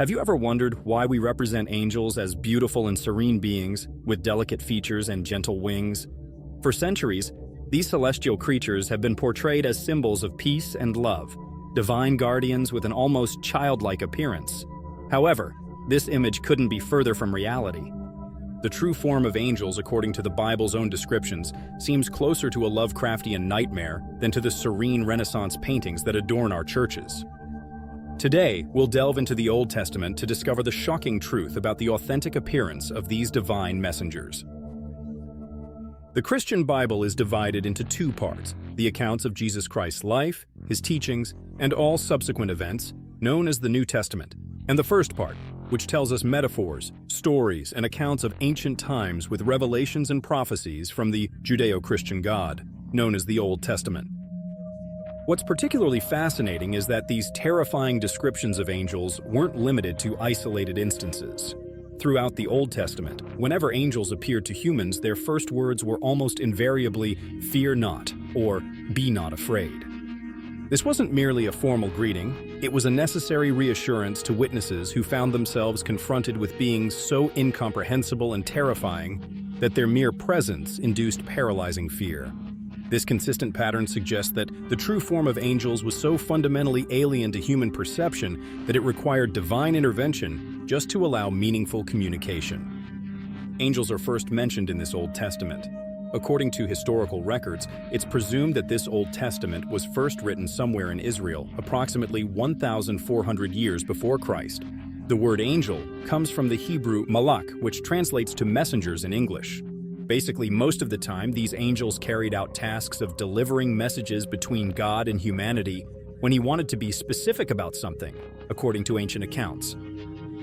Have you ever wondered why we represent angels as beautiful and serene beings with delicate features and gentle wings? For centuries, these celestial creatures have been portrayed as symbols of peace and love, divine guardians with an almost childlike appearance. However, this image couldn't be further from reality. The true form of angels, according to the Bible's own descriptions, seems closer to a Lovecraftian nightmare than to the serene Renaissance paintings that adorn our churches. Today, we'll delve into the Old Testament to discover the shocking truth about the authentic appearance of these divine messengers. The Christian Bible is divided into two parts: the accounts of Jesus Christ's life, his teachings, and all subsequent events, known as the New Testament, and the first part, which tells us metaphors, stories, and accounts of ancient times with revelations and prophecies from the Judeo-Christian God, known as the Old Testament. What's particularly fascinating is that these terrifying descriptions of angels weren't limited to isolated instances. Throughout the Old Testament, whenever angels appeared to humans, their first words were almost invariably, "Fear not," or "Be not afraid." This wasn't merely a formal greeting, it was a necessary reassurance to witnesses who found themselves confronted with beings so incomprehensible and terrifying that their mere presence induced paralyzing fear. This consistent pattern suggests that the true form of angels was so fundamentally alien to human perception that it required divine intervention just to allow meaningful communication. Angels are first mentioned in this Old Testament. According to historical records, it's presumed that this Old Testament was first written somewhere in Israel, approximately 1,400 years before Christ. The word angel comes from the Hebrew malach, which translates to messengers in English. Basically, most of the time, these angels carried out tasks of delivering messages between God and humanity when he wanted to be specific about something, according to ancient accounts.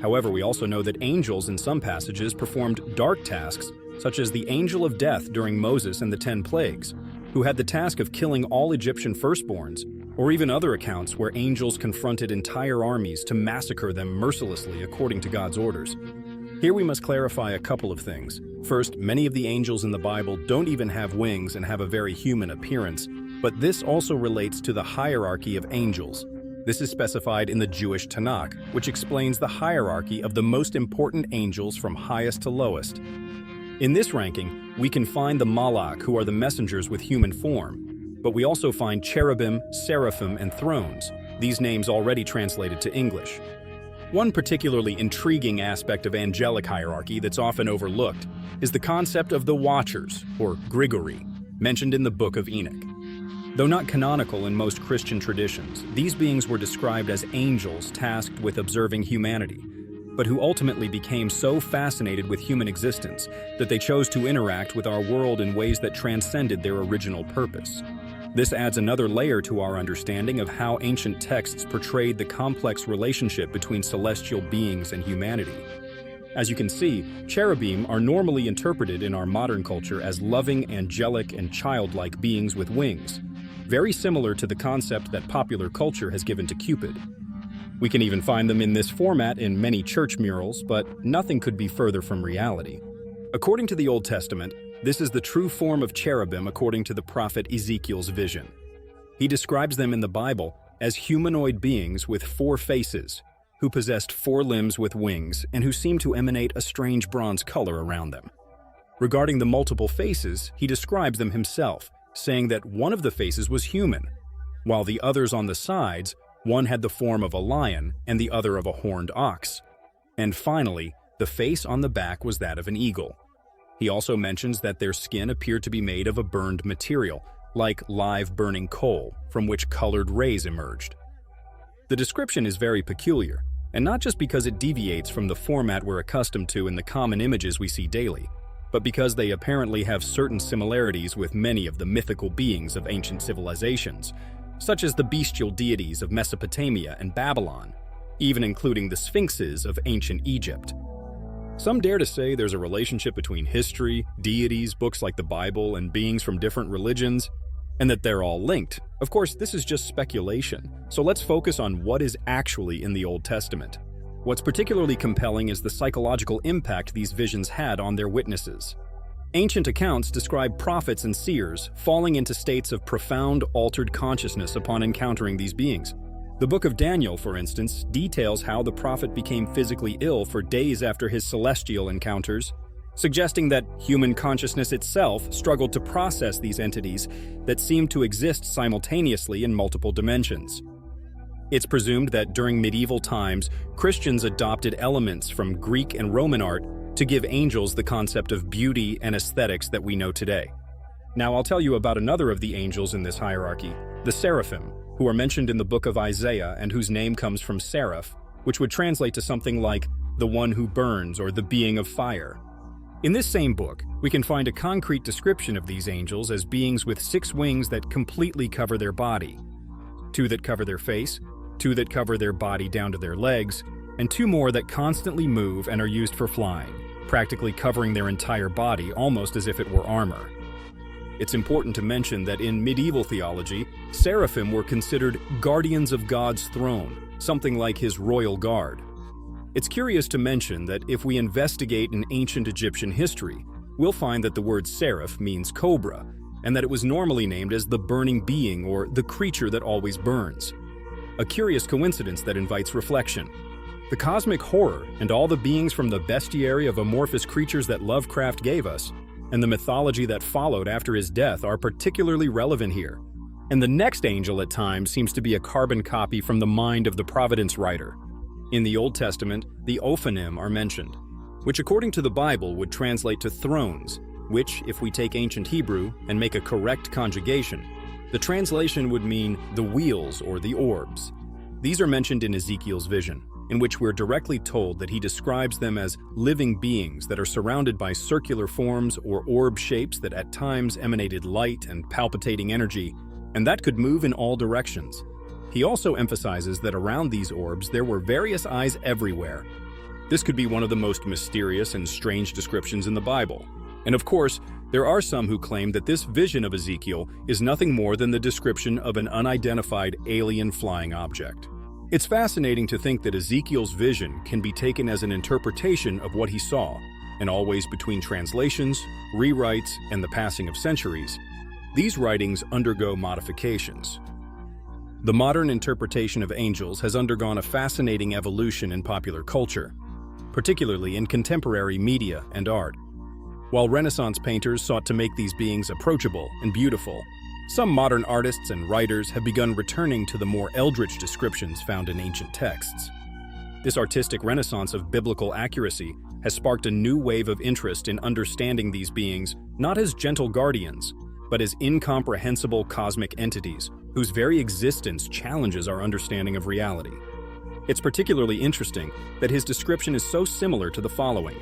However, we also know that angels in some passages performed dark tasks, such as the angel of death during Moses and the 10 plagues, who had the task of killing all Egyptian firstborns, or even other accounts where angels confronted entire armies to massacre them mercilessly according to God's orders. Here we must clarify a couple of things. First, many of the angels in the Bible don't even have wings and have a very human appearance, but this also relates to the hierarchy of angels. This is specified in the Jewish Tanakh, which explains the hierarchy of the most important angels from highest to lowest. In this ranking, we can find the Malach, who are the messengers with human form, but we also find cherubim, seraphim, and thrones, these names already translated to English. One particularly intriguing aspect of angelic hierarchy that's often overlooked is the concept of the Watchers, or Grigori, mentioned in the Book of Enoch. Though not canonical in most Christian traditions, these beings were described as angels tasked with observing humanity, but who ultimately became so fascinated with human existence that they chose to interact with our world in ways that transcended their original purpose. This adds another layer to our understanding of how ancient texts portrayed the complex relationship between celestial beings and humanity. As you can see, cherubim are normally interpreted in our modern culture as loving, angelic, and childlike beings with wings, very similar to the concept that popular culture has given to Cupid. We can even find them in this format in many church murals, but nothing could be further from reality. According to the Old Testament, this is the true form of cherubim according to the prophet Ezekiel's vision. He describes them in the Bible as humanoid beings with 4 faces, who possessed 4 limbs with wings and who seemed to emanate a strange bronze color around them. Regarding the multiple faces, he describes them himself, saying that one of the faces was human, while the others on the sides, one had the form of a lion and the other of a horned ox. And finally, the face on the back was that of an eagle. He also mentions that their skin appeared to be made of a burned material, like live burning coal, from which colored rays emerged. The description is very peculiar, and not just because it deviates from the format we're accustomed to in the common images we see daily, but because they apparently have certain similarities with many of the mythical beings of ancient civilizations, such as the bestial deities of Mesopotamia and Babylon, even including the sphinxes of ancient Egypt. Some dare to say there's a relationship between history, deities, books like the Bible, and beings from different religions, and that they're all linked. Of course, this is just speculation, so let's focus on what is actually in the Old Testament. What's particularly compelling is the psychological impact these visions had on their witnesses. Ancient accounts describe prophets and seers falling into states of profound, altered consciousness upon encountering these beings. The book of Daniel, for instance, details how the prophet became physically ill for days after his celestial encounters, suggesting that human consciousness itself struggled to process these entities that seemed to exist simultaneously in multiple dimensions. It's presumed that during medieval times, Christians adopted elements from Greek and Roman art to give angels the concept of beauty and aesthetics that we know today. Now I'll tell you about another of the angels in this hierarchy, the Seraphim, who are mentioned in the book of Isaiah and whose name comes from seraph, which would translate to something like the one who burns or the being of fire. In this same book, we can find a concrete description of these angels as beings with 6 wings that completely cover their body, 2 that cover their face, 2 that cover their body down to their legs, and 2 more that constantly move and are used for flying, practically covering their entire body almost as if it were armor. It's important to mention that in medieval theology, seraphim were considered guardians of God's throne, something like his royal guard. It's curious to mention that if we investigate in ancient Egyptian history, we'll find that the word seraph means cobra, and that it was normally named as the burning being or the creature that always burns. A curious coincidence that invites reflection. The cosmic horror and all the beings from the bestiary of amorphous creatures that Lovecraft gave us, and the mythology that followed after his death are particularly relevant here. And the next angel at times seems to be a carbon copy from the mind of the Providence writer. In the Old Testament, the Ophanim are mentioned, which according to the Bible would translate to thrones, which, if we take ancient Hebrew and make a correct conjugation, the translation would mean the wheels or the orbs. These are mentioned in Ezekiel's vision, in which we're directly told that he describes them as living beings that are surrounded by circular forms or orb shapes that at times emanated light and palpitating energy, and that could move in all directions. He also emphasizes that around these orbs there were various eyes everywhere. This could be one of the most mysterious and strange descriptions in the Bible. And of course, there are some who claim that this vision of Ezekiel is nothing more than the description of an unidentified alien flying object. It's fascinating to think that Ezekiel's vision can be taken as an interpretation of what he saw, and always between translations, rewrites, and the passing of centuries, these writings undergo modifications. The modern interpretation of angels has undergone a fascinating evolution in popular culture, particularly in contemporary media and art. While Renaissance painters sought to make these beings approachable and beautiful, some modern artists and writers have begun returning to the more eldritch descriptions found in ancient texts. This artistic renaissance of biblical accuracy has sparked a new wave of interest in understanding these beings not as gentle guardians, but as incomprehensible cosmic entities whose very existence challenges our understanding of reality. It's particularly interesting that his description is so similar to the following: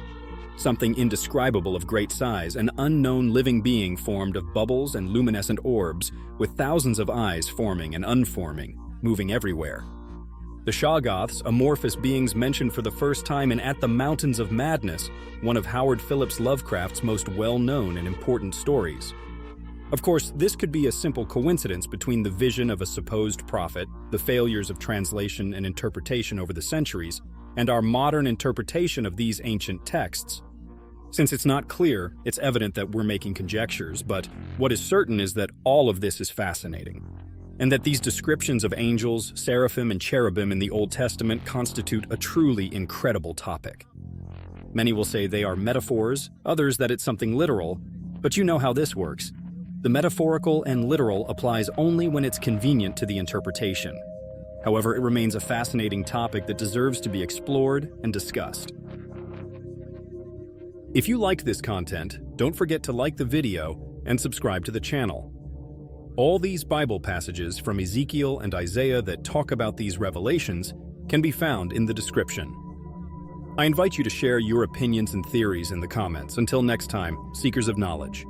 something indescribable of great size, an unknown living being formed of bubbles and luminescent orbs, with thousands of eyes forming and unforming, moving everywhere. The Shoggoths, amorphous beings mentioned for the first time in At the Mountains of Madness, one of Howard Phillips Lovecraft's most well-known and important stories. Of course, this could be a simple coincidence between the vision of a supposed prophet, the failures of translation and interpretation over the centuries, and our modern interpretation of these ancient texts. Since it's not clear, it's evident that we're making conjectures, but what is certain is that all of this is fascinating, and that these descriptions of angels, seraphim, and cherubim in the Old Testament constitute a truly incredible topic. Many will say they are metaphors, others that it's something literal, but you know how this works. The metaphorical and literal applies only when it's convenient to the interpretation. However, it remains a fascinating topic that deserves to be explored and discussed. If you liked this content, don't forget to like the video and subscribe to the channel. All these Bible passages from Ezekiel and Isaiah that talk about these revelations can be found in the description. I invite you to share your opinions and theories in the comments. Until next time, seekers of knowledge.